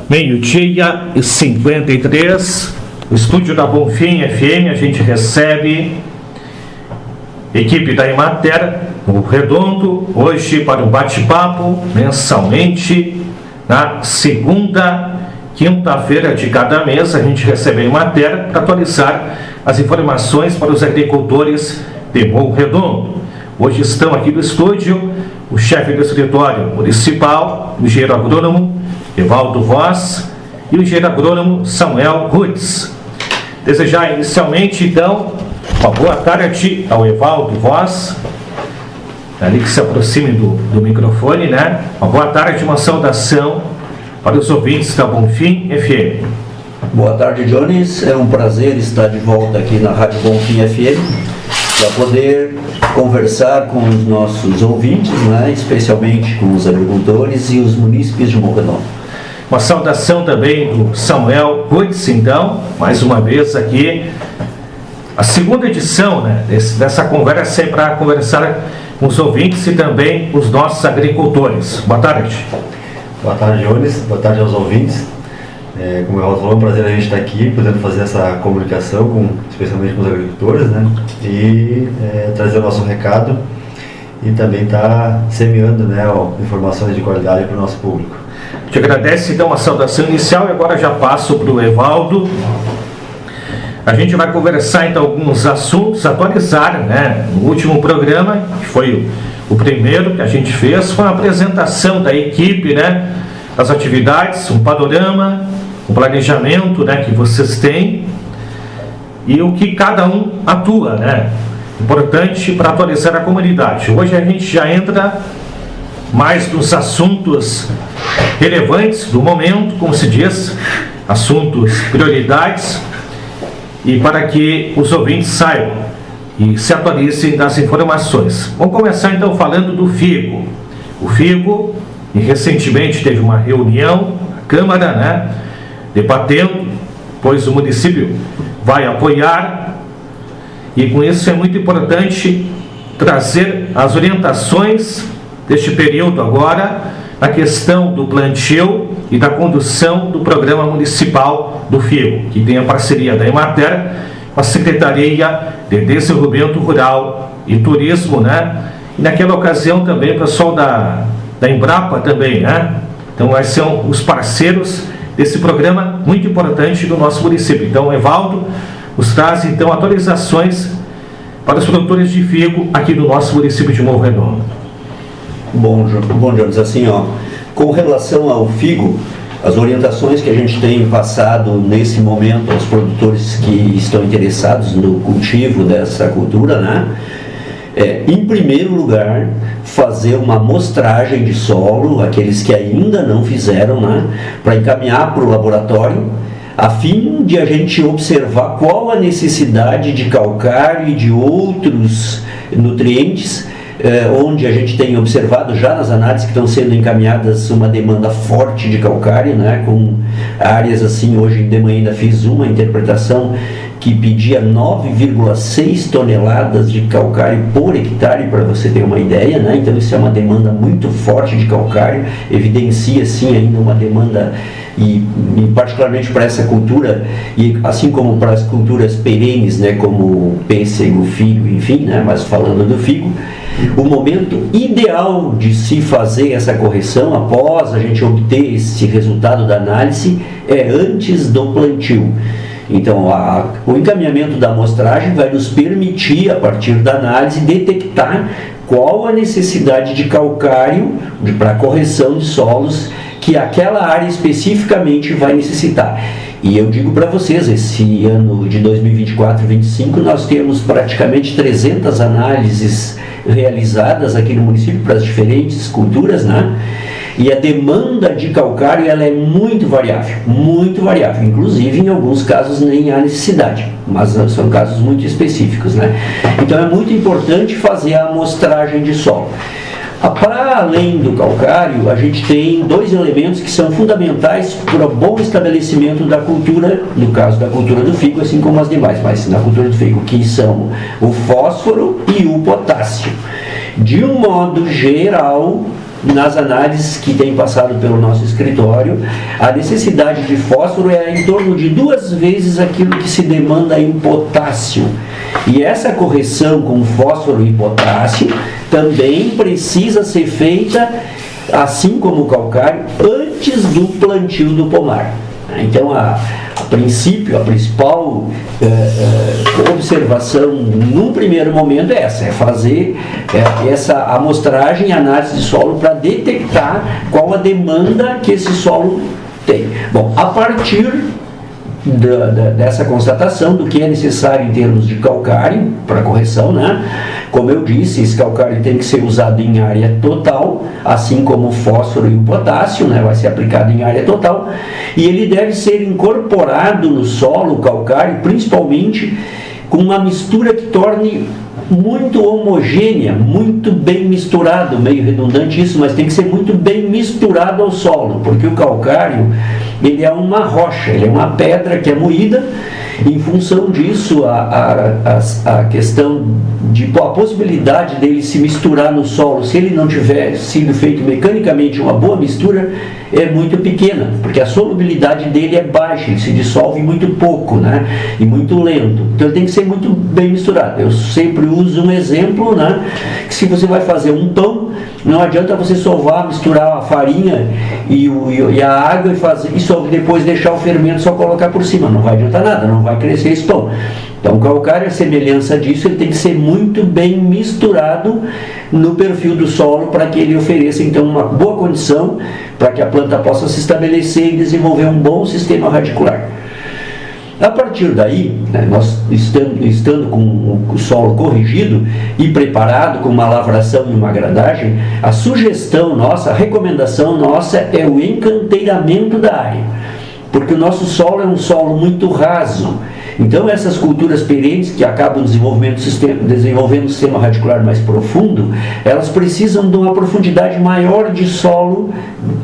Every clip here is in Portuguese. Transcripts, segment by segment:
Meio-dia e 53, o estúdio da Bonfim FM, a gente recebe equipe da Emater, o Redondo, hoje para um bate-papo mensalmente, na segunda quinta-feira de cada mês, a gente recebe a Emater para atualizar as informações para os agricultores de Morro Redondo. Hoje estão aqui no estúdio o chefe do escritório municipal, o engenheiro agrônomo Evaldo Voz e o engenheiro agrônomo Samuel Rutz. Desejar inicialmente, então, uma boa tarde ao Evaldo Voz, ali que se aproxime do microfone, né? Uma boa tarde, uma saudação para os ouvintes da Bonfim FM. Boa tarde, Jones. É um prazer estar de volta aqui na Rádio Bonfim FM para poder conversar com os nossos ouvintes, né? Especialmente com os agricultores e os munícipes de Morro Redondo. Uma saudação também do Samuel Rutz, então, mais uma vez aqui, a segunda edição, né, dessa conversa aí para conversar com os ouvintes e também os nossos agricultores. Boa tarde. Boa tarde, Jones. Boa tarde aos ouvintes. Como o Evaldo falou, é um prazer a gente estar aqui, podendo fazer essa comunicação, especialmente com os agricultores, né, e trazer o nosso recado e também estar semeando, né, informações de qualidade para o nosso público. Te agradeço então a saudação inicial e agora já passo para o Evaldo. A gente vai conversar então alguns assuntos, atualizar, né? No último programa, que foi o primeiro que a gente fez, foi uma apresentação da equipe, né? Das atividades, um panorama, um planejamento, né? Que vocês têm e o que cada um atua, né? Importante para atualizar a comunidade. Hoje a gente já entra mais nos assuntos relevantes do momento, como se diz, assuntos prioridades, e para que os ouvintes saibam e se atualizem das informações. Vamos começar então falando do figo. O figo, e recentemente teve uma reunião na Câmara, né, debatendo, pois o município vai apoiar, e com isso é muito importante trazer as orientações deste período agora, a questão do plantio e da condução do programa municipal do FIGO, que tem a parceria da Emater com a Secretaria de Desenvolvimento Rural e Turismo, né? E naquela ocasião também o pessoal da Embrapa também, né? Então, esses são os parceiros desse programa muito importante do nosso município. Então, o Evaldo nos traz, então, atualizações para os produtores de figo aqui do nosso município de Morro Redondo. Bom, Jones, assim, com relação ao figo, as orientações que a gente tem passado nesse momento aos produtores que estão interessados no cultivo dessa cultura, né? Em primeiro lugar, fazer uma amostragem de solo, aqueles que ainda não fizeram, né? Para encaminhar para o laboratório, a fim de a gente observar qual a necessidade de calcário e de outros nutrientes, onde a gente tem observado já nas análises que estão sendo encaminhadas uma demanda forte de calcário, né, com áreas assim. Hoje de manhã ainda fiz uma interpretação que pedia 9,6 toneladas de calcário por hectare, para você ter uma ideia, né? Então isso é uma demanda muito forte de calcário, evidencia sim ainda uma demanda, e particularmente para essa cultura, e assim como para as culturas perenes, né, como pêssego, figo, enfim, né, mas falando do figo, o momento ideal de se fazer essa correção, após a gente obter esse resultado da análise, é antes do plantio. Então, o encaminhamento da amostragem vai nos permitir, a partir da análise, detectar qual a necessidade de calcário para correção de solos que aquela área especificamente vai necessitar. E eu digo para vocês, esse ano de 2024-25, nós temos praticamente 300 análises realizadas aqui no município para as diferentes culturas, né? E a demanda de calcário, ela é muito variável, inclusive em alguns casos nem há necessidade, mas são casos muito específicos, né? Então é muito importante fazer a amostragem de solo. Para além do calcário, a gente tem dois elementos que são fundamentais para o bom estabelecimento da cultura, no caso da cultura do figo, assim como as demais, mas na cultura do figo, que são o fósforo e o potássio. De um modo geral, nas análises que têm passado pelo nosso escritório, a necessidade de fósforo é em torno de 2 vezes aquilo que se demanda em potássio. E essa correção com fósforo e potássio também precisa ser feita, assim como o calcário, antes do plantio do pomar. Então, a princípio, a principal observação num primeiro momento é essa, é fazer essa amostragem e análise de solo para detectar qual a demanda que esse solo tem. Bom, a partir dessa constatação do que é necessário em termos de calcário para correção, né? Como eu disse, esse calcário tem que ser usado em área total, assim como o fósforo e o potássio, né? Vai ser aplicado em área total, e ele deve ser incorporado no solo, o calcário, principalmente com uma mistura que torne muito homogênea, muito bem misturado, meio redundante isso, mas tem que ser muito bem misturado ao solo, porque o calcário, ele é uma rocha, ele é uma pedra que é moída. Em função disso, a questão de a possibilidade dele se misturar no solo, se ele não tiver sido feito mecanicamente uma boa mistura, é muito pequena, porque a solubilidade dele é baixa, ele se dissolve muito pouco, né? E muito lento. Então ele tem que ser muito bem misturado. Eu sempre uso um exemplo, né? Que se você vai fazer um pão, não adianta você sovar, misturar a farinha e a água e só depois deixar o fermento só colocar por cima. Não vai adiantar nada, não vai crescer esse pão. Então o calcário, a semelhança disso, ele tem que ser muito bem misturado no perfil do solo para que ele ofereça então uma boa condição para que a planta possa se estabelecer e desenvolver um bom sistema radicular. A partir daí, né, nós estando com o solo corrigido e preparado com uma lavração e uma gradagem, a sugestão nossa, a recomendação nossa é o encanteiramento da área, porque o nosso solo é um solo muito raso. Então essas culturas perenes que acabam desenvolvendo um sistema radicular mais profundo, elas precisam de uma profundidade maior de solo,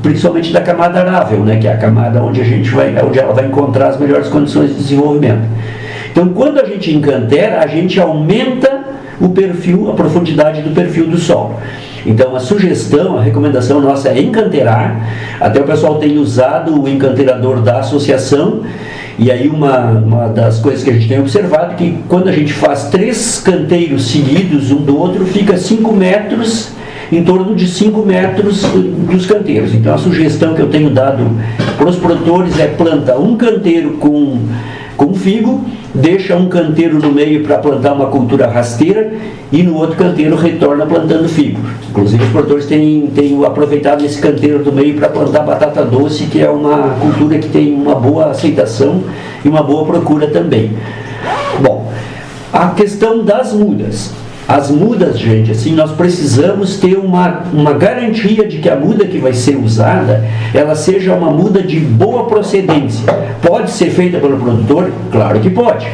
principalmente da camada arável, né, que é a camada onde ela vai encontrar as melhores condições de desenvolvimento. Então quando a gente encantera, a gente aumenta o perfil, a profundidade do perfil do solo. Então a sugestão, a recomendação nossa é encanteirar. Até o pessoal tem usado o encanteirador da associação. E aí uma das coisas que a gente tem observado é que quando a gente faz 3 canteiros seguidos um do outro, fica 5 metros, em torno de 5 metros dos canteiros. Então a sugestão que eu tenho dado para os produtores é planta um canteiro com figo, deixa um canteiro no meio para plantar uma cultura rasteira e no outro canteiro retorna plantando figo. Inclusive os produtores têm aproveitado esse canteiro do meio para plantar batata doce, que é uma cultura que tem uma boa aceitação e uma boa procura também. Bom, a questão das mudas. As mudas, gente, assim, nós precisamos ter uma garantia de que a muda que vai ser usada, ela seja uma muda de boa procedência. Pode ser feita pelo produtor? Claro que pode,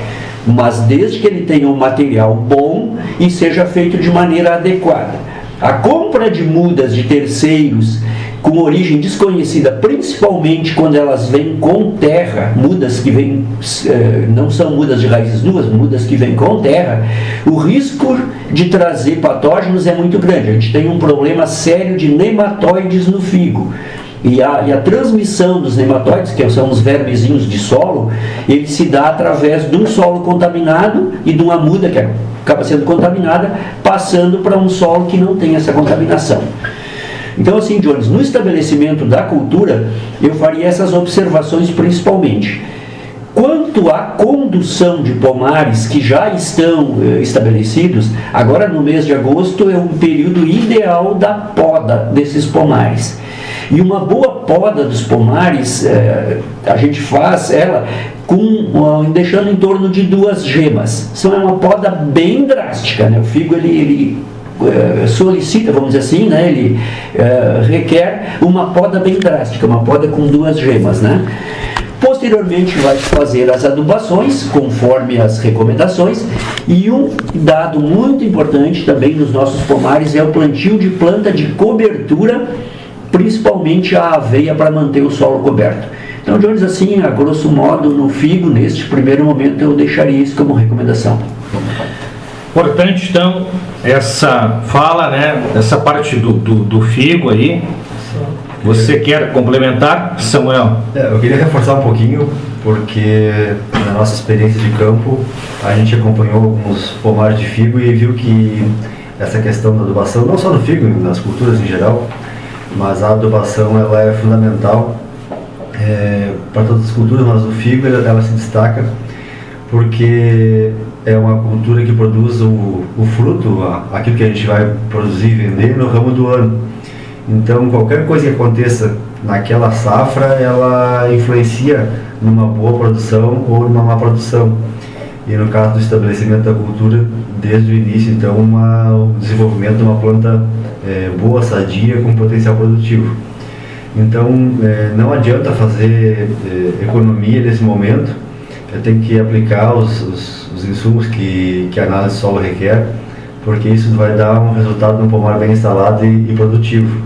mas desde que ele tenha um material bom e seja feito de maneira adequada. A compra de mudas de terceiros com origem desconhecida, principalmente quando elas vêm com terra, mudas que vêm, não são mudas de raízes nuas, mudas que vêm com terra, o risco de trazer patógenos é muito grande. A gente tem um problema sério de nematóides no figo. E a transmissão dos nematóides, que são os vermezinhos de solo, ele se dá através de um solo contaminado e de uma muda que acaba sendo contaminada, passando para um solo que não tem essa contaminação. Então assim, Jones, no estabelecimento da cultura, eu faria essas observações principalmente. Quanto à condução de pomares que já estão estabelecidos, agora no mês de agosto é um período ideal da poda desses pomares. E uma boa poda dos pomares, a gente faz ela deixando em torno de 2 gemas. Então é uma poda bem drástica, né? O figo ele solicita, vamos dizer assim, né? Ele requer uma poda bem drástica, uma poda com 2 gemas, né? Posteriormente vai fazer as adubações conforme as recomendações, e um dado muito importante também nos nossos pomares é o plantio de planta de cobertura, principalmente a aveia, para manter o solo coberto. Então, Jones, assim, a grosso modo, no figo, neste primeiro momento, eu deixaria isso como recomendação. Importante, então, essa fala, né, essa parte do figo aí. Você quer complementar, Samuel? Eu queria reforçar um pouquinho, porque na nossa experiência de campo, a gente acompanhou alguns pomares de figo e viu que essa questão da adubação, não só do figo, nas culturas em geral, mas a adubação ela é fundamental para todas as culturas, mas o figo ela se destaca porque é uma cultura que produz o fruto, aquilo que a gente vai produzir e vender no ramo do ano. Então, qualquer coisa que aconteça naquela safra, ela influencia numa boa produção ou numa má produção. E no caso do estabelecimento da cultura, desde o início, então, o desenvolvimento de uma planta boa, sadia, com potencial produtivo. Então, não adianta fazer economia nesse momento, tem que aplicar os insumos que a análise de solo requer, porque isso vai dar um resultado no pomar bem instalado e produtivo.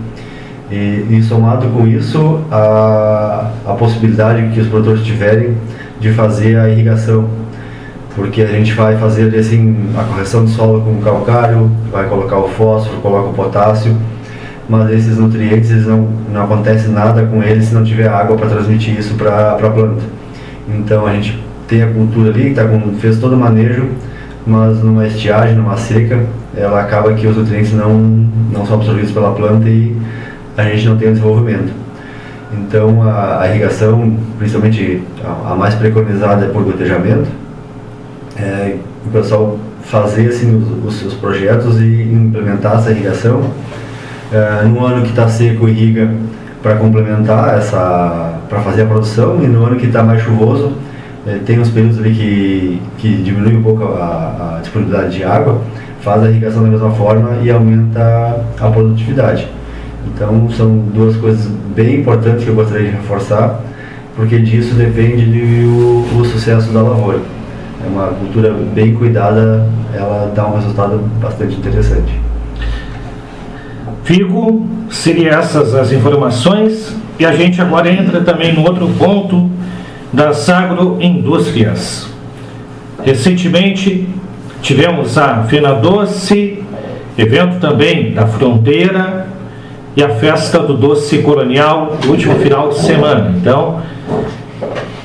E somado com isso, a possibilidade que os produtores tiverem de fazer a irrigação, porque a gente vai fazer assim, a correção do solo com o calcário, vai colocar o fósforo, coloca o potássio, mas esses nutrientes eles não acontece nada com eles se não tiver água para transmitir isso para a planta. Então a gente tem a cultura ali, fez todo o manejo, mas numa estiagem, numa seca, ela acaba que os nutrientes não são absorvidos pela planta e a gente não tem o desenvolvimento. Então a irrigação, principalmente a mais preconizada é por gotejamento, o pessoal fazer assim, os seus projetos e implementar essa irrigação. No ano que está seco, irriga para complementar para fazer a produção, e no ano que está mais chuvoso, tem uns períodos ali que diminui um pouco a disponibilidade de água, faz a irrigação da mesma forma e aumenta a produtividade. Então são duas coisas bem importantes que eu gostaria de reforçar, porque disso depende o sucesso da lavoura. É uma cultura bem cuidada, ela dá um resultado bastante interessante. Figo, seriam essas as informações, e a gente agora entra também no outro ponto das agroindústrias. Recentemente tivemos a FenaDoce, evento também da Fronteira, e a festa do doce colonial no último final de semana. Então,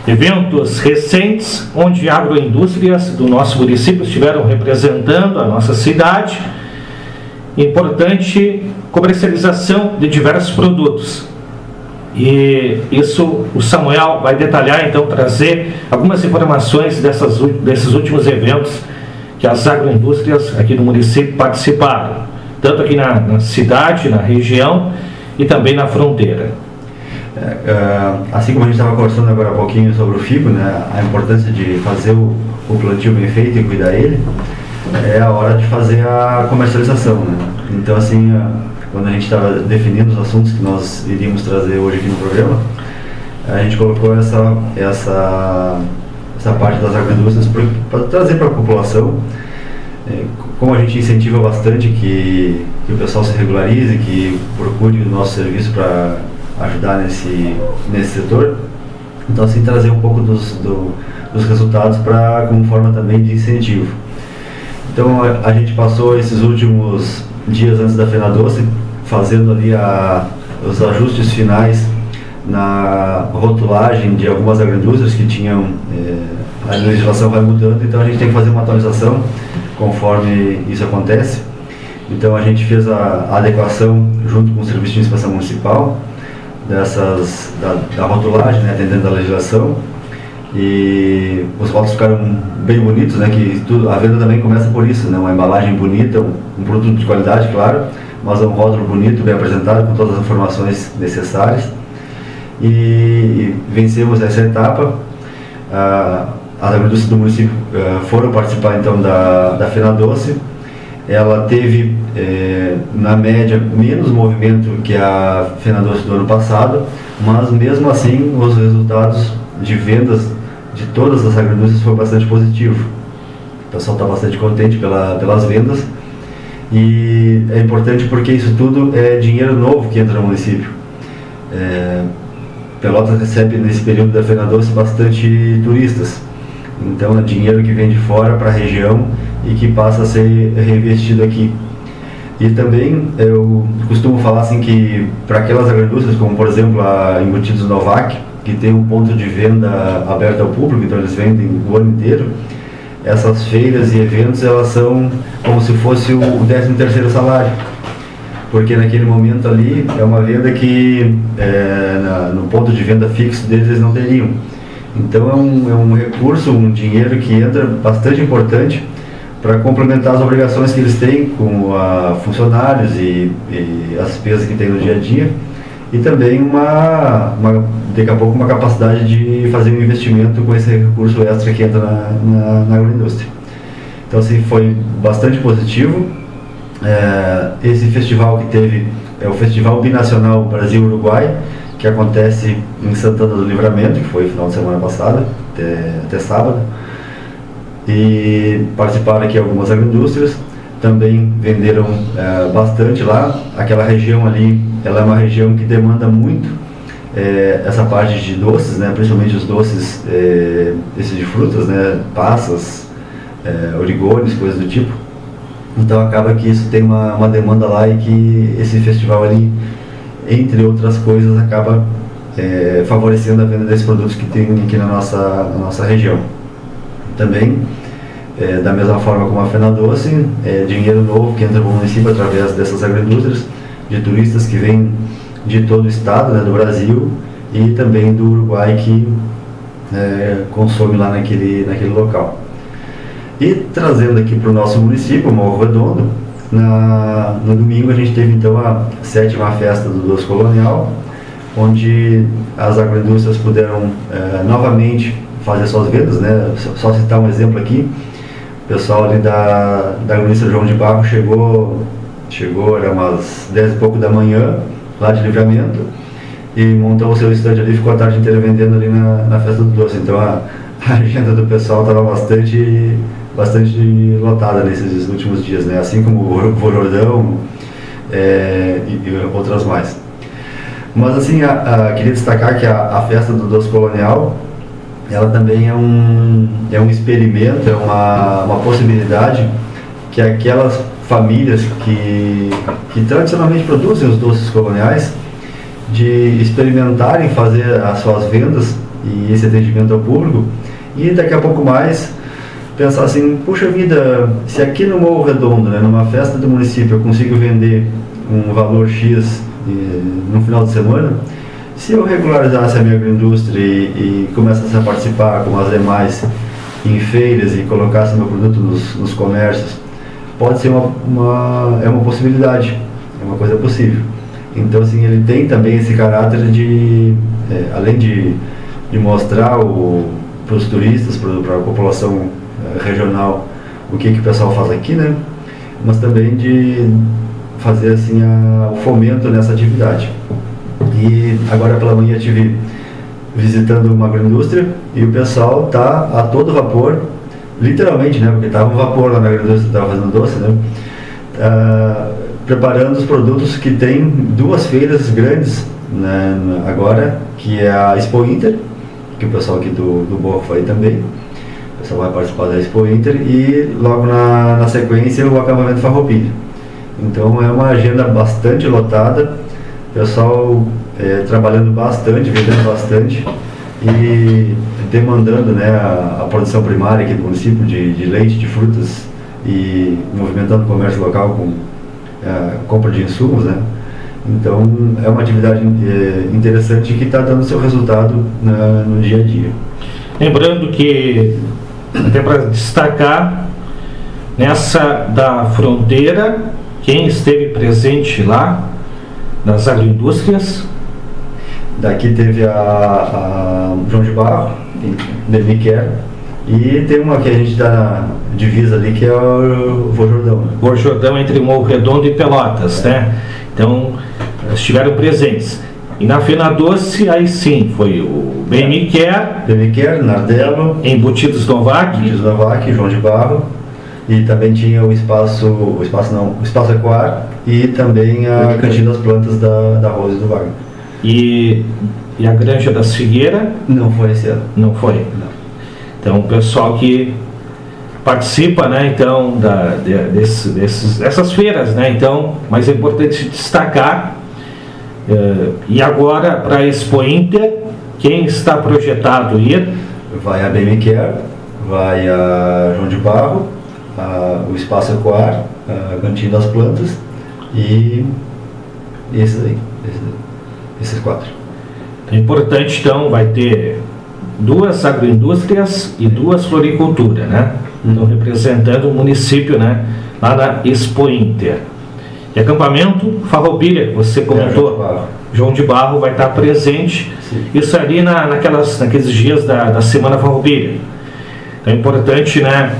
eventos recentes onde agroindústrias do nosso município estiveram representando a nossa cidade. Importante comercialização de diversos produtos. E isso o Samuel vai detalhar, então, trazer algumas informações desses últimos eventos que as agroindústrias aqui no município participaram, tanto aqui na cidade, na região e também na fronteira. Assim como a gente estava conversando agora há pouquinho sobre o figo, né, a importância de fazer o plantio bem feito e cuidar ele, é a hora de fazer a comercialização, né? Então, assim, quando a gente estava definindo os assuntos que nós iríamos trazer hoje aqui no programa, a gente colocou essa parte das agroindústrias para trazer para a população. Como a gente incentiva bastante que o pessoal se regularize, que procure o nosso serviço para ajudar nesse setor, então assim trazer um pouco dos resultados como forma também de incentivo. Então a gente passou esses últimos dias antes da FenaDoce fazendo ali os ajustes finais na rotulagem de algumas agroindústrias que tinham, a legislação vai mudando, então a gente tem que fazer uma atualização conforme isso acontece. Então a gente fez a adequação junto com o Serviço de Inspeção Municipal da rotulagem, né, atendendo a legislação, e os rótulos ficaram bem bonitos, né, que a venda também começa por isso, né, uma embalagem bonita, um produto de qualidade, claro, mas um rótulo bonito, bem apresentado, com todas as informações necessárias. E vencemos essa etapa. As agroindústrias do município foram participar então da FenaDoce. Ela teve, na média, menos movimento que a FenaDoce do ano passado, mas mesmo assim os resultados de vendas de todas as agroindústrias foram bastante positivos. O pessoal está bastante contente pelas vendas, e é importante porque isso tudo é dinheiro novo que entra no município. Pelotas recebe nesse período da FenaDoce bastante turistas, então é dinheiro que vem de fora para a região e que passa a ser reinvestido aqui. E também eu costumo falar assim que para aquelas agroindústrias, como por exemplo a Embutidos Novak, que tem um ponto de venda aberto ao público, então eles vendem o ano inteiro, essas feiras e eventos elas são como se fosse o 13º salário, porque naquele momento ali é uma venda que no ponto de venda fixo deles eles não teriam. Então é um recurso, um dinheiro que entra bastante importante para complementar as obrigações que eles têm com funcionários e as despesas que tem no dia a dia, e também daqui a pouco uma capacidade de fazer um investimento com esse recurso extra que entra na agroindústria. Então assim, foi bastante positivo. Esse festival que teve é o Festival Binacional Brasil-Uruguai, que acontece em Santana do Livramento, que foi no final de semana passada, até sábado. E participaram aqui algumas agroindústrias, também venderam bastante lá. Aquela região ali, ela é uma região que demanda muito essa parte de doces, né, principalmente os doces esses de frutas, né, passas, origones, coisas do tipo. Então acaba que isso tem uma demanda lá e que esse festival ali, entre outras coisas, acaba favorecendo a venda desses produtos que tem aqui na nossa região. Também, da mesma forma como a Fena Doce, dinheiro novo que entra para o município através dessas agroindústrias, de turistas que vêm de todo o estado, né, do Brasil, e também do Uruguai, que consome lá naquele local. E trazendo aqui para o nosso município, Morro Redondo, no domingo a gente teve então a 7ª festa do Doce Colonial, onde as agroindústrias puderam novamente fazer suas vendas, né? Só citar um exemplo aqui, o pessoal ali da agroindústria João de Barro chegou era umas 10 e pouco da manhã, lá de Livramento, e montou o seu estande ali e ficou a tarde inteira vendendo ali na festa do doce. Então a agenda do pessoal estava bastante lotada nesses últimos dias, né? Assim como o Vorordão e outras mais. Mas assim, queria destacar que a festa do Doce Colonial, ela também é um experimento, é uma possibilidade que aquelas famílias que tradicionalmente produzem os doces coloniais, de experimentarem fazer as suas vendas e esse atendimento ao público, e daqui a pouco mais pensar assim, puxa vida, se aqui no Morro Redondo, né, numa festa do município, eu consigo vender um valor X no final de semana, se eu regularizasse a minha agroindústria e começasse a participar como as demais em feiras e colocasse meu produto nos comércios, pode ser uma possibilidade, é uma coisa possível. Então assim, ele tem também esse caráter de, além de mostrar para os turistas, para a população regional, o que o pessoal faz aqui, né? Mas também de fazer assim o fomento nessa atividade. E agora pela manhã eu estive visitando uma agroindústria e o pessoal está a todo vapor, literalmente, né? Porque estava um vapor lá na agroindústria, estava fazendo doce, né? Preparando os produtos, que tem 2 feiras grandes, né, agora, que é a Expo Inter, que o pessoal aqui do Morro foi também. O pessoal vai participar da Expo Inter e logo na sequência o acampamento Farroupilha. Então é uma agenda bastante lotada, o pessoal trabalhando bastante, vendendo bastante e demandando, né, a produção primária aqui do município de leite, de frutas, e movimentando o comércio local com compra de insumos, né? Então é uma atividade interessante que está dando seu resultado no dia a dia. Lembrando que, até para destacar, nessa da fronteira, quem esteve presente lá nas agroindústrias? Daqui teve a João de Barro, Demiquer, e tem uma que a gente dá na divisa ali, que é o Vorjordão. Vorjordão, entre Morro Redondo e Pelotas, né? Então, estiveram presentes. E na Fena Doce, aí sim, foi o Bemiquer, Nardello, Embutidos Novak, João de Barro, e também tinha o Espaço Equar, e também a Cantina das Plantas da Rose do Wagner. E a Granja das Figueiras? Não foi esse ano. Não foi? Não. Então, o pessoal que participa, né, então, dessas feiras, né, então, mas é importante destacar, e agora para a Expo Inter, quem está projetado ir? Vai a BMQR, vai a João de Barro, o Espaço Ecoar, a Cantinho das Plantas e esses 4. É importante, então, vai ter 2 agroindústrias e 2 floricultura, né? Então, representando o município, né? Lá na Expo Inter. E acampamento Farroupilha, que você comentou, João de Barro vai estar presente. Sim. Isso ali naqueles dias da Semana Farroupilha. Então, é importante, né?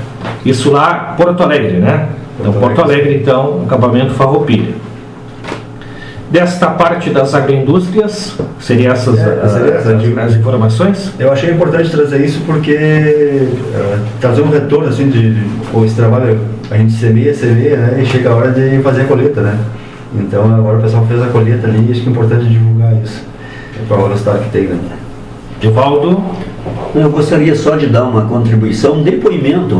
Isso lá, Porto Alegre, né? Então, Porto Alegre, então, acampamento Farroupilha. Desta parte das agroindústrias, seriam essas as informações? Eu achei importante trazer isso porque trazer um retorno assim esse trabalho, a gente semeia, né, e chega a hora de fazer a colheita, né? Então agora o pessoal fez a colheita ali e acho que é importante divulgar isso para o resultado que tem, né? Divaldo? Eu gostaria só de dar uma contribuição, um depoimento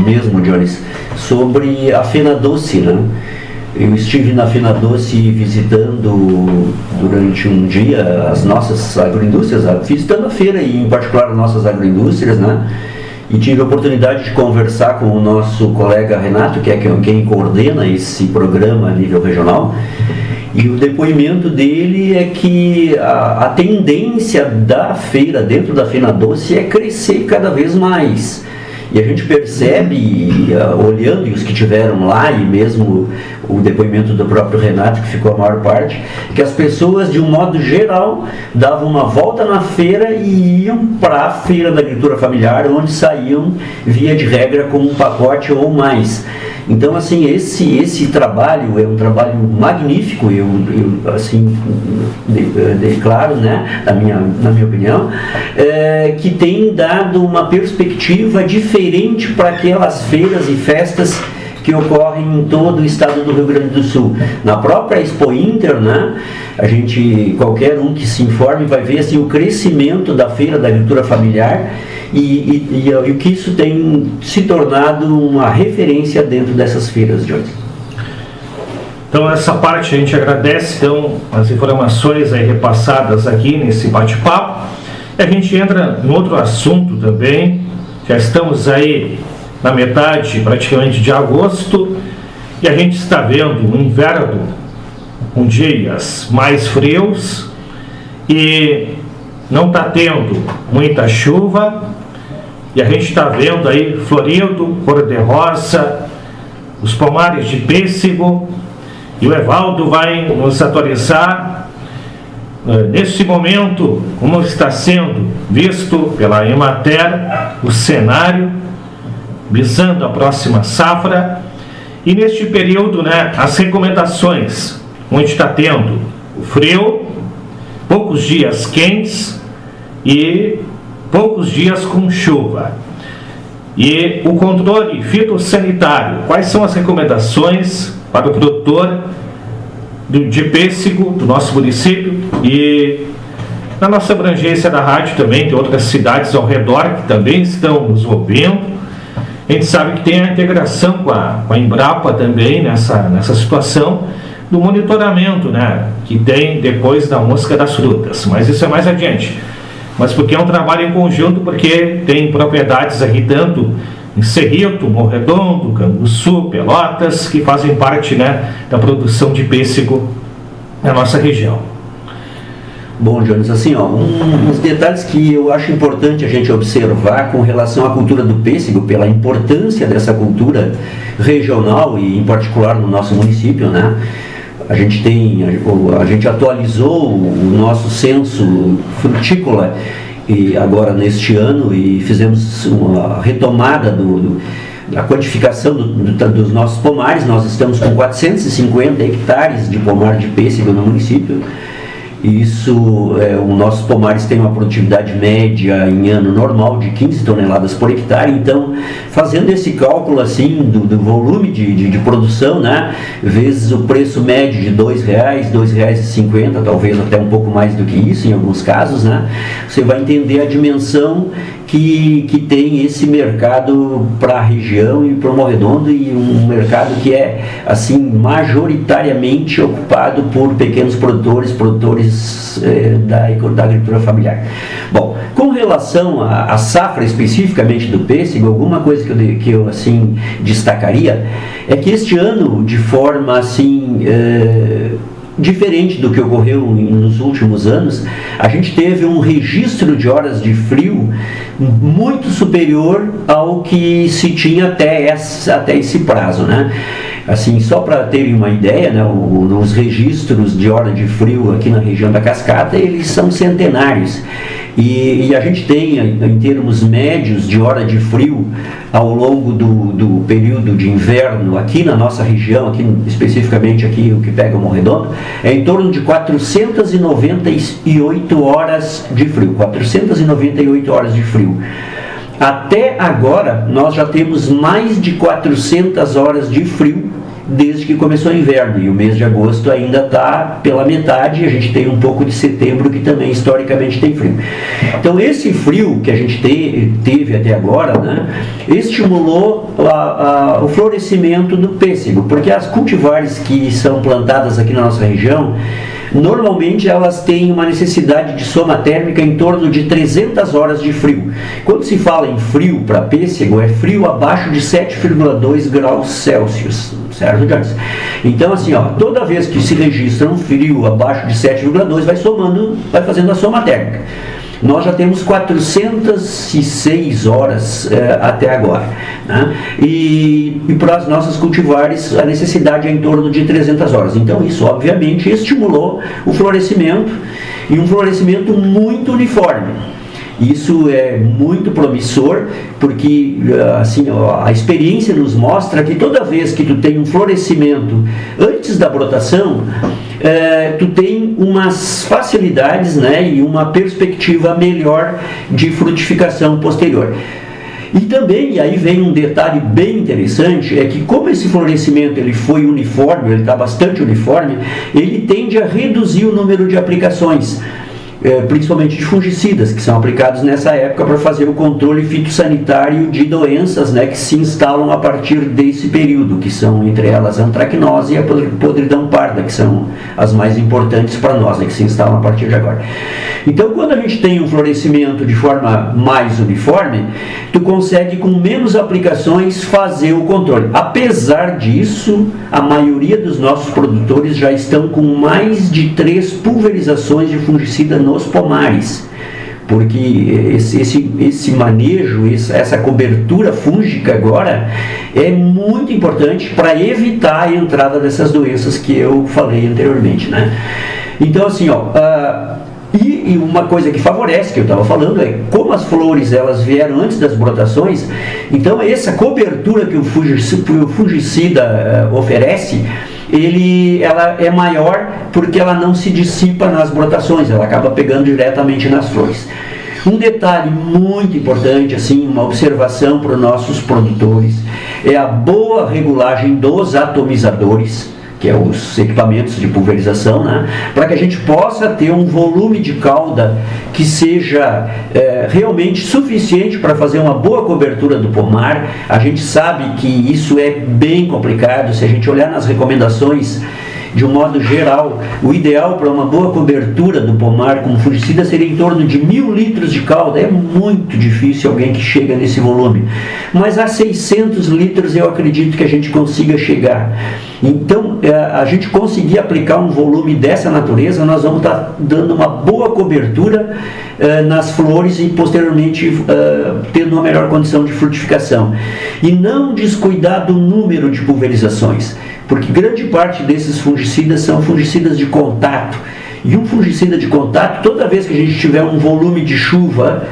mesmo, Jones, sobre a Fena Doce, né? Eu estive na Fena Doce visitando durante um dia as nossas agroindústrias, visitando a feira e em particular as nossas agroindústrias, né? E tive a oportunidade de conversar com o nosso colega Renato, que é quem coordena esse programa a nível regional. E o depoimento dele é que a tendência da feira, dentro da Fena Doce, é crescer cada vez mais. E a gente percebe, olhando os que tiveram lá, e mesmo o depoimento do próprio Renato, que ficou a maior parte, que as pessoas, de um modo geral, davam uma volta na feira e iam para a Feira da Agricultura Familiar, onde saíam, via de regra, com um pacote ou mais. Então, assim, esse trabalho é um trabalho magnífico, eu assim, declaro, né, na minha opinião, que tem dado uma perspectiva diferente para aquelas feiras e festas que ocorrem em todo o estado do Rio Grande do Sul. Na própria Expo Inter, né, qualquer um que se informe vai ver assim, o crescimento da Feira da Agricultura Familiar e o que isso tem se tornado uma referência dentro dessas feiras, Jorge. Então, essa parte a gente agradece, então, as informações aí repassadas aqui nesse bate-papo. E a gente entra em outro assunto também. Já estamos aí na metade praticamente de agosto e a gente está vendo um inverno com dias mais frios e não está tendo muita chuva, e a gente está vendo aí florido, cor-de-rosa, os pomares de pêssego, e o Evaldo vai nos atualizar nesse momento como está sendo visto pela Emater o cenário visando a próxima safra, e neste período, né, as recomendações, onde está tendo o frio, poucos dias quentes e poucos dias com chuva. E o controle fitossanitário, quais são as recomendações para o produtor de pêssego do nosso município? E na nossa abrangência da rádio também tem outras cidades ao redor que também estão nos ouvindo. A gente sabe que tem a integração com a Embrapa também nessa situação do monitoramento, né, que tem depois da mosca das frutas, mas isso é mais adiante. Mas porque é um trabalho em conjunto, porque tem propriedades aqui tanto em Cerrito, Morro Redondo, Canguçu, Pelotas, que fazem parte, né, da produção de pêssego na nossa região. Bom, Jones, assim, uns detalhes que eu acho importante a gente observar com relação à cultura do pêssego, pela importância dessa cultura regional e em particular no nosso município, né? A gente atualizou o nosso censo frutícola e agora neste ano e fizemos uma retomada da quantificação dos nossos pomares. Nós estamos com 450 hectares de pomar de pêssego no município. Isso, os nossos pomares têm uma produtividade média em ano normal de 15 toneladas por hectare. Então, fazendo esse cálculo assim do volume de produção, né, vezes o preço médio de R$ 2,00, R$ 2,50, talvez até um pouco mais do que isso em alguns casos, né, você vai entender a dimensão que tem esse mercado para a região e para o Morro Redondo, e um mercado que é assim majoritariamente ocupado por pequenos produtores da agricultura familiar. Bom, com relação à safra especificamente do pêssego, alguma coisa que eu assim destacaria é que este ano, de forma assim diferente do que ocorreu nos últimos anos, a gente teve um registro de horas de frio muito superior ao que se tinha até esse prazo, né? Assim, só para terem uma ideia, né, os registros de hora de frio aqui na região da Cascata, eles são centenários. E a gente tem, em termos médios de hora de frio, ao longo do período de inverno aqui na nossa região, especificamente aqui o que pega o Morro Redondo, é em torno de 498 horas de frio. 498 horas de frio. Até agora, nós já temos mais de 400 horas de frio desde que começou o inverno, e o mês de agosto ainda está pela metade, a gente tem um pouco de setembro que também historicamente tem frio. Então esse frio que a gente teve até agora, né, estimulou o florescimento do pêssego, porque as cultivares que são plantadas aqui na nossa região, normalmente elas têm uma necessidade de soma térmica em torno de 300 horas de frio. Quando se fala em frio para pêssego, é frio abaixo de 7,2 graus Celsius, certo, Jones? Então, assim, toda vez que se registra um frio abaixo de 7,2, vai fazendo a soma térmica. Nós já temos 406 horas até agora, né? E para as nossas cultivares a necessidade é em torno de 300 horas. Então isso obviamente estimulou o florescimento, e um florescimento muito uniforme. Isso é muito promissor, porque assim, a experiência nos mostra que toda vez que tu tem um florescimento antes da brotação, tu tem umas facilidades, né, e uma perspectiva melhor de frutificação posterior. E também, e aí vem um detalhe bem interessante, é que como esse florescimento ele foi uniforme, ele está bastante uniforme, ele tende a reduzir o número de aplicações, principalmente de fungicidas, que são aplicados nessa época para fazer o controle fitossanitário de doenças, né, que se instalam a partir desse período, que são entre elas a antracnose e a podridão parda, que são as mais importantes para nós, né, que se instalam a partir de agora. Então, quando a gente tem um florescimento de forma mais uniforme, tu consegue com menos aplicações fazer o controle. Apesar disso, a maioria dos nossos produtores já estão com mais de 3 pulverizações de fungicida nos pomares, porque esse manejo, essa cobertura fúngica agora é muito importante para evitar a entrada dessas doenças que eu falei anteriormente, né? Então assim, e uma coisa que favorece, que eu estava falando, é como as flores elas vieram antes das brotações, então essa cobertura que o fungicida oferece, ela é maior porque ela não se dissipa nas brotações, ela acaba pegando diretamente nas flores. Um detalhe muito importante, assim, uma observação para os nossos produtores, é a boa regulagem dos atomizadores, que é os equipamentos de pulverização, né, para que a gente possa ter um volume de cauda que seja realmente suficiente para fazer uma boa cobertura do pomar. A gente sabe que isso é bem complicado. Se a gente olhar nas recomendações, de um modo geral, o ideal para uma boa cobertura do pomar com fungicida seria em torno de 1.000 litros de cauda. É muito difícil alguém que chega nesse volume, mas a 600 litros eu acredito que a gente consiga chegar. Então, a gente conseguir aplicar um volume dessa natureza, nós vamos estar dando uma boa cobertura nas flores e posteriormente tendo uma melhor condição de frutificação. E não descuidar do número de pulverizações, porque grande parte desses fungicidas são fungicidas de contato. E um fungicida de contato, toda vez que a gente tiver um volume de chuva,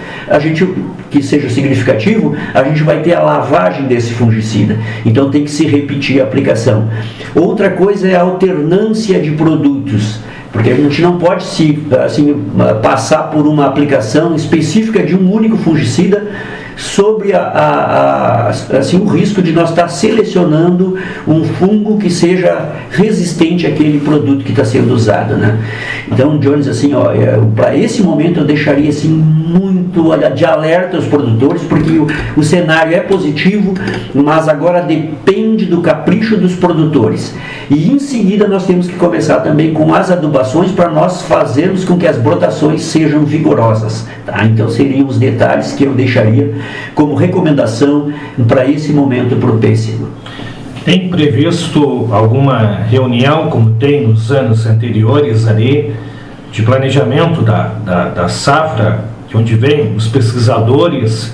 que seja significativo, a gente vai ter a lavagem desse fungicida. Então tem que se repetir a aplicação. Outra coisa é a alternância de produtos, porque a gente não pode passar por uma aplicação específica de um único fungicida sobre assim, o risco de nós estar selecionando um fungo que seja resistente àquele produto que está sendo usado, né? Então, Jones, assim, para esse momento eu deixaria assim muito de alerta aos produtores, porque o cenário é positivo, mas agora depende do capricho dos produtores. E em seguida nós temos que começar também com as adubações para nós fazermos com que as brotações sejam vigorosas, tá? Então seriam os detalhes que eu deixaria como recomendação para esse momento para o pêssego. Tem previsto alguma reunião, como tem nos anos anteriores ali, de planejamento da safra, de onde vêm os pesquisadores,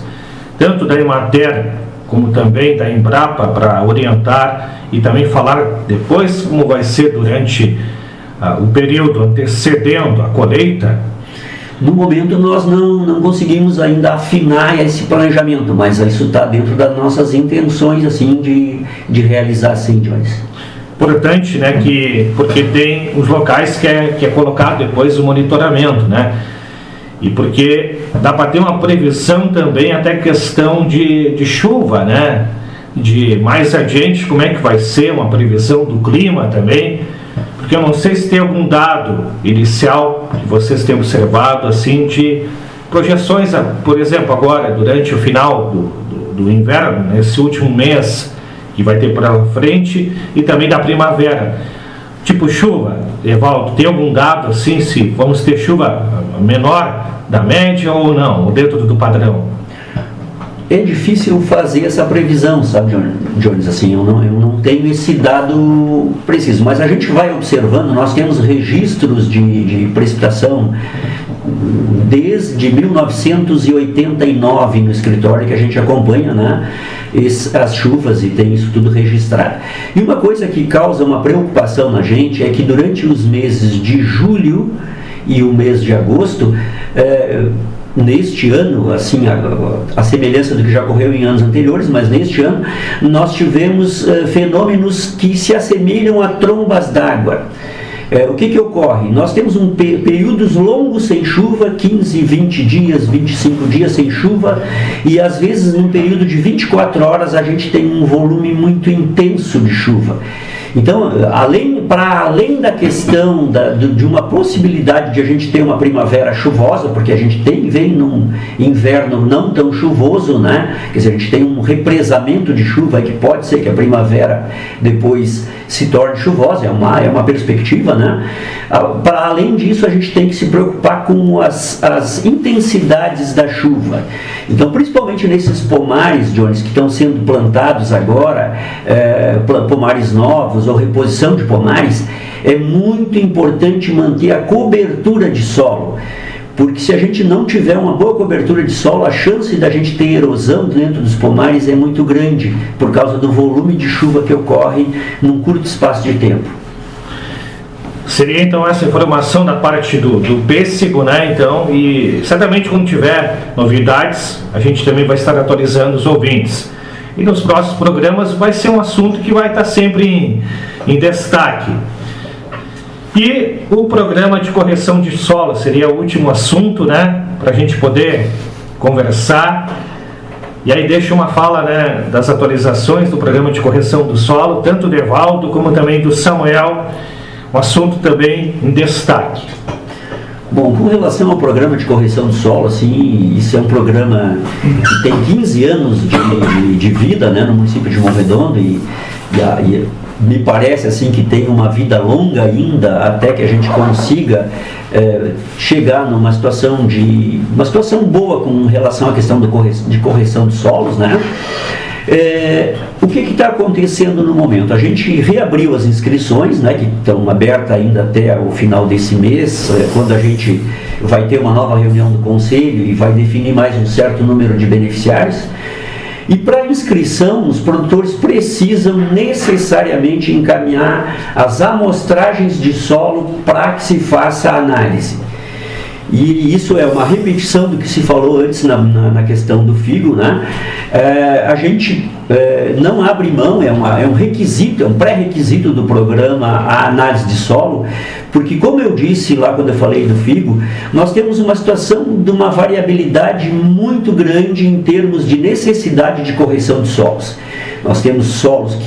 tanto da Emater como também da Embrapa, para orientar e também falar depois como vai ser durante o período antecedendo a colheita? No momento nós não conseguimos ainda afinar esse planejamento, mas isso está dentro das nossas intenções assim de realizar, sim, Jones. Importante, né, porque tem os locais que é colocado depois o monitoramento, né? E porque dá para ter uma previsão também até questão de chuva, né? De mais adiante como é que vai ser uma previsão do clima também, porque eu não sei se tem algum dado inicial que vocês têm observado assim de projeções, por exemplo, agora durante o final do inverno, nesse último mês que vai ter para frente, e também da primavera, tipo chuva. Evaldo, tem algum dado assim se vamos ter chuva menor da média ou não, ou dentro do padrão? É difícil fazer essa previsão, sabe, Jones? Assim, eu não tenho esse dado preciso, mas a gente vai observando. Nós temos registros de precipitação desde 1989 no escritório, que a gente acompanha, né, as chuvas, e tem isso tudo registrado. E uma coisa que causa uma preocupação na gente é que durante os meses de julho e o mês de agosto, neste ano, assim, a semelhança do que já ocorreu em anos anteriores, mas neste ano nós tivemos fenômenos que se assemelham a trombas d'água. O que ocorre? Nós temos períodos longos sem chuva, 15, 20 dias, 25 dias sem chuva, e às vezes num período de 24 horas a gente tem um volume muito intenso de chuva. Então, para além da questão de uma possibilidade de a gente ter uma primavera chuvosa, porque a gente vem num inverno não tão chuvoso, né? Quer dizer, a gente tem um represamento de chuva que pode ser que a primavera depois se torne chuvosa, é uma perspectiva, né? Para além disso, a gente tem que se preocupar com as intensidades da chuva. Então, principalmente nesses pomares, Jones, que estão sendo plantados agora, pomares novos ou reposição de pomares, é muito importante manter a cobertura de solo, porque se a gente não tiver uma boa cobertura de solo, a chance da gente ter erosão dentro dos pomares é muito grande, por causa do volume de chuva que ocorre num curto espaço de tempo. Seria então essa informação da parte do pêssego, né? Então, e certamente quando tiver novidades, a gente também vai estar atualizando os ouvintes. E nos próximos programas vai ser um assunto que vai estar sempre em destaque. E o programa de correção de solo seria o último assunto, né? Para a gente poder conversar. E aí deixa uma fala, né, das atualizações do programa de correção do solo, tanto do Evaldo como também do Samuel, um assunto também em destaque. Bom, com relação ao programa de correção do solo, assim, isso é um programa que tem 15 anos de vida, né, no município de Morredondo, e me parece assim que tem uma vida longa ainda até que a gente consiga chegar numa situação boa com relação à questão de correção de solos, né? O que está acontecendo no momento? A gente reabriu as inscrições, né, que estão abertas ainda até o final desse mês, quando a gente vai ter uma nova reunião do Conselho e vai definir mais um certo número de beneficiários. E para inscrição, os produtores precisam necessariamente encaminhar as amostragens de solo para que se faça a análise. E isso é uma repetição do que se falou antes na questão do figo, né? A gente não abre mão, é um requisito, é um pré-requisito do programa a análise de solo, porque, como eu disse lá quando eu falei do FIGO, nós temos uma situação de uma variabilidade muito grande em termos de necessidade de correção de solos. Nós temos solos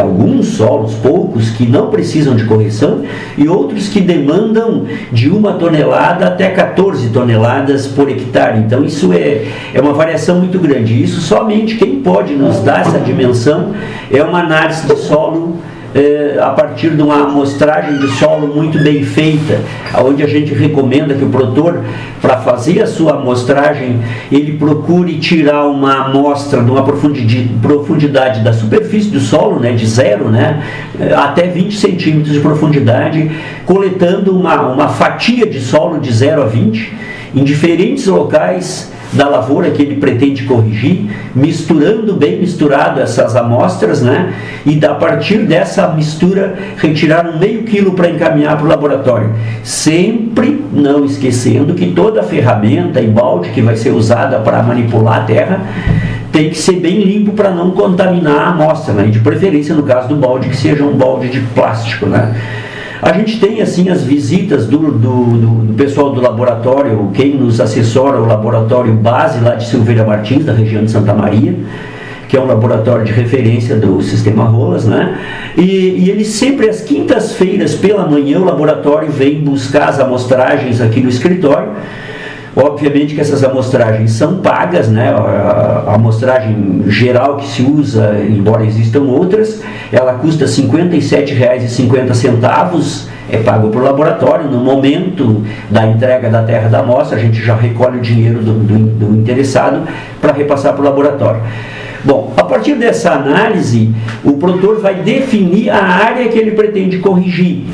alguns solos, poucos, que não precisam de correção e outros que demandam de 1 tonelada até 14 toneladas por hectare. Então isso é uma variação muito grande. Isso somente quem pode nos dar essa dimensão é uma análise de solo a partir de uma amostragem de solo muito bem feita, onde a gente recomenda que o produtor, para fazer a sua amostragem, ele procure tirar uma amostra de uma profundidade da superfície do solo, né, de 0, né, até 20 centímetros de profundidade, coletando uma fatia de solo de 0 a 20 em diferentes locais da lavoura que ele pretende corrigir, misturando bem misturado essas amostras, né? E a partir dessa mistura retirar 0,5 quilo para encaminhar para o laboratório, sempre não esquecendo que toda a ferramenta e balde que vai ser usada para manipular a terra tem que ser bem limpo para não contaminar a amostra, né? E de preferência, no caso do balde, que seja um balde de plástico, né? A gente tem assim as visitas do pessoal do laboratório, quem nos assessora, o laboratório base lá de Silveira Martins, da região de Santa Maria, que é um laboratório de referência do Sistema Rolas, né? E eles sempre, às quintas-feiras pela manhã, o laboratório vem buscar as amostragens aqui no escritório. Obviamente que essas amostragens são pagas, né? A amostragem geral que se usa, embora existam outras, ela custa R$ 57,50, é pago para o laboratório. No momento da entrega da terra da amostra, a gente já recolhe o dinheiro do interessado para repassar para o laboratório. Bom, a partir dessa análise, o produtor vai definir a área que ele pretende corrigir.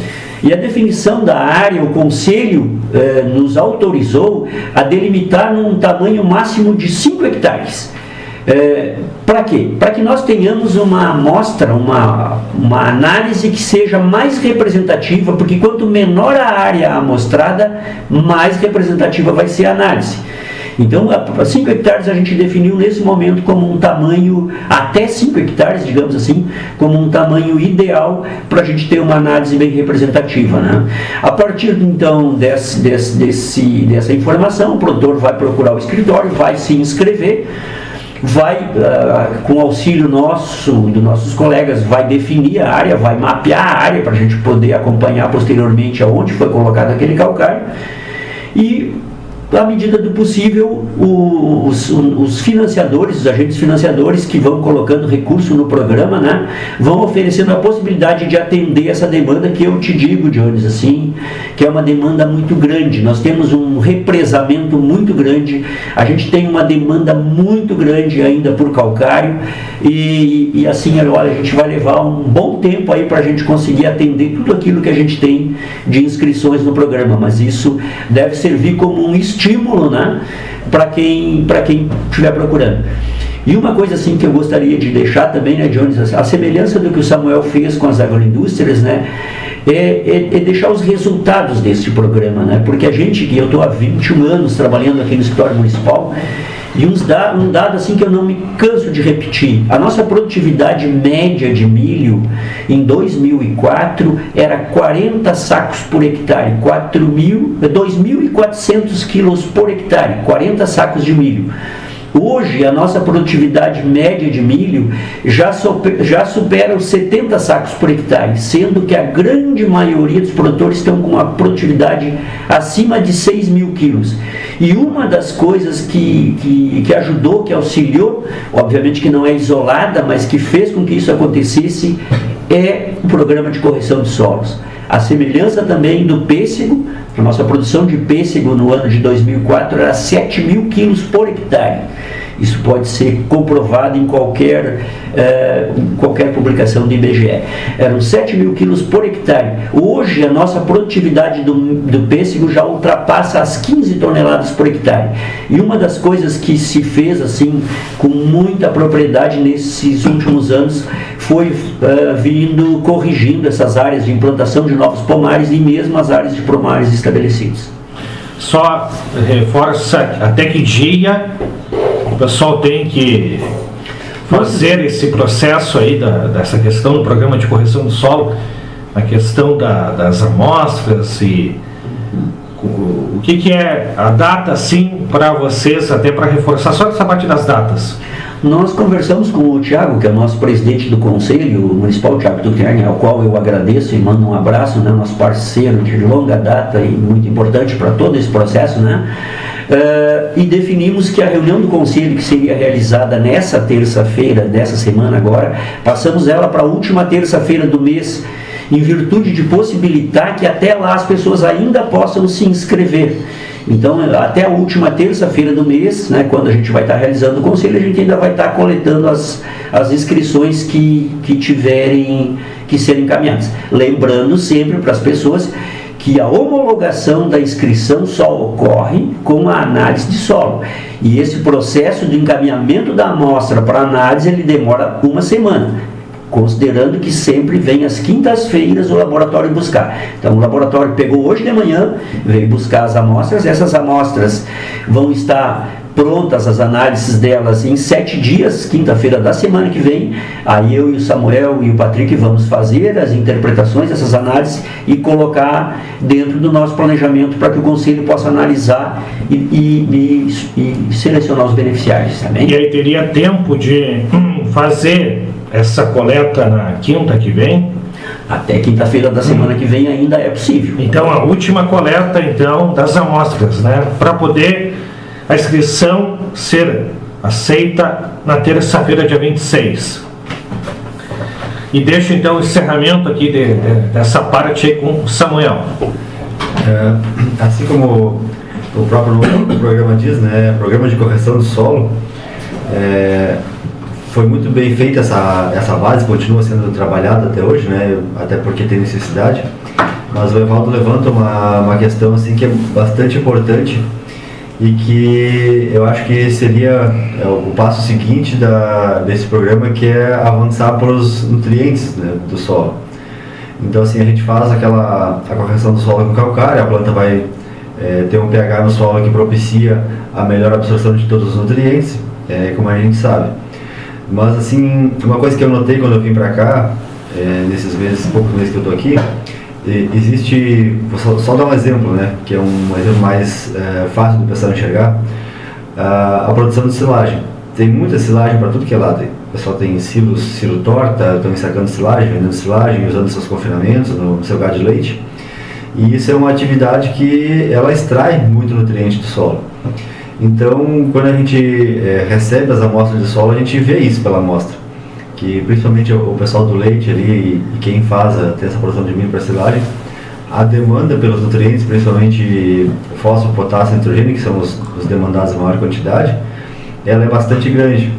E a definição da área, o Conselho nos autorizou a delimitar num tamanho máximo de 5 hectares. Para quê? Para que nós tenhamos uma amostra, uma análise que seja mais representativa, porque quanto menor a área amostrada, mais representativa vai ser a análise. Então, a 5 hectares a gente definiu nesse momento como um tamanho, até 5 hectares, digamos assim, como um tamanho ideal para a gente ter uma análise bem representativa, né? A partir, então, dessa informação, o produtor vai procurar o escritório, vai se inscrever, vai, com auxílio dos nossos colegas, vai definir a área, vai mapear a área para a gente poder acompanhar posteriormente aonde foi colocado aquele calcário e, à medida do possível, os financiadores, os agentes financiadores que vão colocando recurso no programa, né, vão oferecendo a possibilidade de atender essa demanda que eu te digo, Jones, assim, que é uma demanda muito grande. Nós temos um represamento muito grande, a gente tem uma demanda muito grande ainda por calcário e assim, olha, a gente vai levar um bom tempo aí para a gente conseguir atender tudo aquilo que a gente tem de inscrições no programa, mas isso deve servir como um estímulo, né, para quem estiver procurando. E uma coisa assim que eu gostaria de deixar também, né, Jones, a semelhança do que o Samuel fez com as agroindústrias, né, é deixar os resultados desse programa, né, porque eu estou há 21 anos trabalhando aqui no escritório municipal. E um dado assim que eu não me canso de repetir: a nossa produtividade média de milho em 2004 era 40 sacos por hectare, 2.400 quilos por hectare, 40 sacos de milho. Hoje, a nossa produtividade média de milho já supera os 70 sacos por hectare, sendo que a grande maioria dos produtores estão com uma produtividade acima de 6.000 quilos. E uma das coisas que ajudou, que auxiliou, obviamente que não é isolada, mas que fez com que isso acontecesse, é o programa de correção de solos. A semelhança também do pêssego, a nossa produção de pêssego no ano de 2004 era 7.000 quilos por hectare. Isso pode ser comprovado em qualquer publicação do IBGE. Eram 7.000 quilos por hectare. Hoje, a nossa produtividade do pêssego já ultrapassa as 15 toneladas por hectare. E uma das coisas que se fez assim com muita propriedade nesses últimos anos foi corrigindo essas áreas de implantação de novos pomares e mesmo as áreas de pomares estabelecidos. Só reforça até que dia o pessoal tem que fazer esse processo aí dessa questão do programa de correção do solo, a questão das amostras e o que é a data assim para vocês, até para reforçar só essa parte das datas? Nós conversamos com o Thiago, que é o nosso presidente do Conselho Municipal, Thiago Tucani, ao qual eu agradeço e mando um abraço, né, nosso parceiro de longa data e muito importante para todo esse processo, né? E definimos que a reunião do Conselho, que seria realizada nessa terça-feira, dessa semana agora, passamos ela para a última terça-feira do mês, em virtude de possibilitar que até lá as pessoas ainda possam se inscrever. Então, até a última terça-feira do mês, né, quando a gente vai estar realizando o Conselho, a gente ainda vai estar coletando as inscrições que tiverem que serem encaminhadas. Lembrando sempre para as pessoas que a homologação da inscrição só ocorre com a análise de solo. E esse processo de encaminhamento da amostra para análise, ele demora uma semana, considerando que sempre vem às quintas-feiras o laboratório buscar. Então o laboratório pegou hoje de manhã, veio buscar as amostras, essas amostras vão estar prontas, as análises delas, em 7 dias, quinta-feira da semana que vem. Aí eu e o Samuel e o Patrick vamos fazer as interpretações dessas análises e colocar dentro do nosso planejamento para que o Conselho possa analisar e selecionar os beneficiários também. E aí teria tempo de fazer essa coleta na quinta que vem? Até quinta-feira da semana que vem ainda é possível. Então a última coleta então das amostras, né, para poder a inscrição ser aceita na terça-feira, dia 26. E deixo então o encerramento aqui dessa parte aí com o Samuel. Assim como o próprio programa diz, né, programa de correção do solo, foi muito bem feita essa base, continua sendo trabalhada até hoje, né, até porque tem necessidade, mas o Evaldo levanta uma questão assim, que é bastante importante e que eu acho que seria o passo seguinte desse programa, que é avançar para os nutrientes, né, do solo. Então assim, a gente faz a correção do solo com calcário, a planta vai ter um pH no solo que propicia a melhor absorção de todos os nutrientes, como a gente sabe. Mas assim, uma coisa que eu notei quando eu vim para cá, nesses poucos meses que eu estou aqui, existe, vou só dar um exemplo, né, que é um exemplo mais fácil do pessoal enxergar, a produção de silagem. Tem muita silagem para tudo que é lado. O pessoal tem silo torta, estão ensacando silagem, vendendo silagem, usando seus confinamentos no seu gado de leite. E isso é uma atividade que ela extrai muito nutriente do solo. Então, quando a gente recebe as amostras de solo, a gente vê isso pela amostra. Que principalmente o pessoal do leite ali e quem tem essa produção de milho para silagem, a demanda pelos nutrientes, principalmente fósforo, potássio e nitrogênio, que são os demandados em maior quantidade, ela é bastante grande.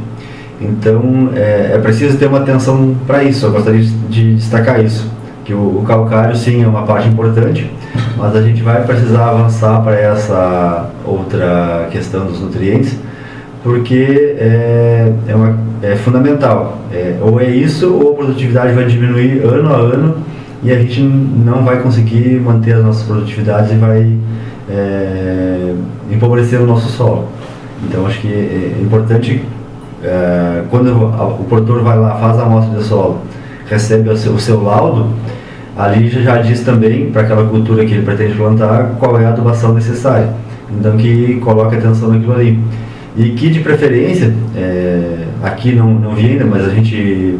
Então é preciso ter uma atenção para isso. Eu gostaria de destacar isso, que o calcário sim é uma parte importante, mas a gente vai precisar avançar para essa outra questão dos nutrientes, porque é fundamental. Ou é isso, ou a produtividade vai diminuir ano a ano e a gente não vai conseguir manter as nossas produtividades e vai empobrecer o nosso solo. Então acho que é importante, quando o produtor vai lá, faz a amostra de solo, recebe o seu laudo, ali já diz também para aquela cultura que ele pretende plantar qual é a adubação necessária. Então que coloque atenção naquilo ali. E que de preferência, aqui não vi ainda, mas a gente,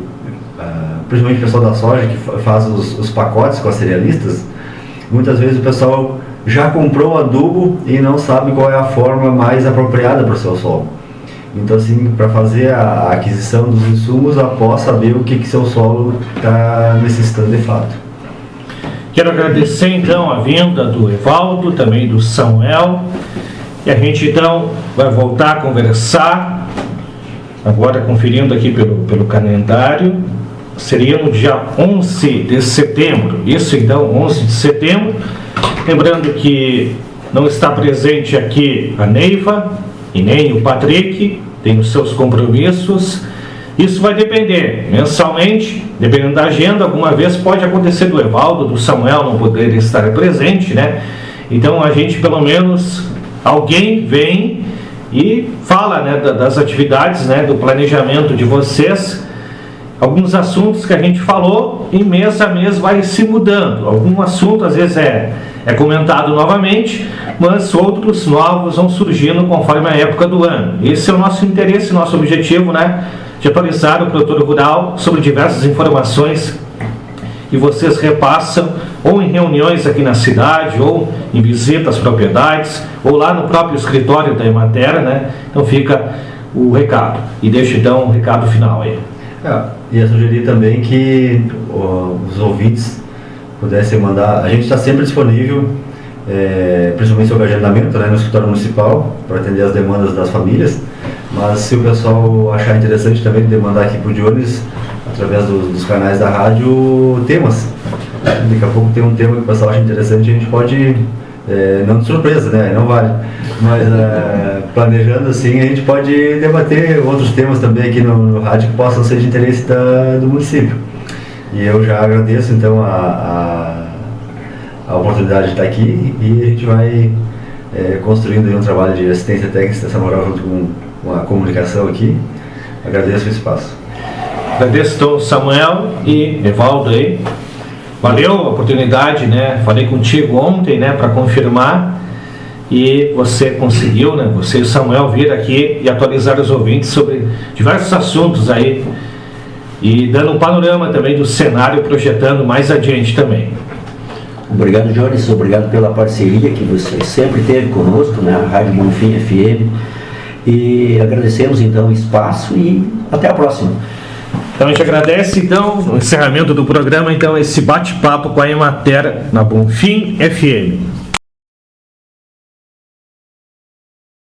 principalmente o pessoal da soja que faz os pacotes com as cerealistas, muitas vezes o pessoal já comprou o adubo e não sabe qual é a forma mais apropriada para o seu solo. Então assim, para fazer a aquisição dos insumos, após saber o que seu solo está necessitando de fato. Quero agradecer então a vinda do Evaldo, também do Samuel, e a gente então vai voltar a conversar, agora conferindo aqui pelo calendário, seria no dia 11 de setembro, isso então, 11 de setembro, lembrando que não está presente aqui a Neiva e nem o Patrick, tem os seus compromissos. Isso vai depender, mensalmente, dependendo da agenda, alguma vez pode acontecer do Evaldo, do Samuel não poder estar presente, né? Então a gente, pelo menos, alguém vem e fala, né, das atividades, né, do planejamento de vocês. Alguns assuntos que a gente falou e mês a mês vai se mudando. Algum assunto às vezes é comentado novamente, mas outros novos vão surgindo conforme a época do ano. Esse é o nosso interesse, nosso objetivo, né, de atualizar o produtor rural sobre diversas informações que vocês repassam ou em reuniões aqui na cidade, ou em visitas às propriedades, ou lá no próprio escritório da Emater, né? Então fica o recado. E deixo então o recado final aí. Ia sugerir também que os ouvintes pudessem mandar. A gente está sempre disponível, principalmente sobre agendamento, né, no escritório municipal, para atender as demandas das famílias. Mas se o pessoal achar interessante também demandar aqui para o Jones, através dos canais da rádio, temas. Daqui a pouco tem um tema que o pessoal acha interessante, a gente pode, não de surpresa, né, não vale, mas planejando assim, a gente pode debater outros temas também aqui no rádio que possam ser de interesse do município. E eu já agradeço então a oportunidade de estar aqui, e a gente vai construindo aí um trabalho de assistência técnica e extensão rural junto com a comunicação aqui. Agradeço o espaço. Agradeço então Samuel e Evaldo aí. Valeu a oportunidade, né? Falei contigo ontem, né, para confirmar, e você conseguiu, né? Você e o Samuel vir aqui e atualizar os ouvintes sobre diversos assuntos aí, e dando um panorama também do cenário, projetando mais adiante também. Obrigado, Jones, obrigado pela parceria que você sempre teve conosco na Rádio Bonfim FM, e agradecemos então o espaço e até a próxima. Então a gente agradece então o encerramento do programa, então esse bate-papo com a Emater na Bonfim FM.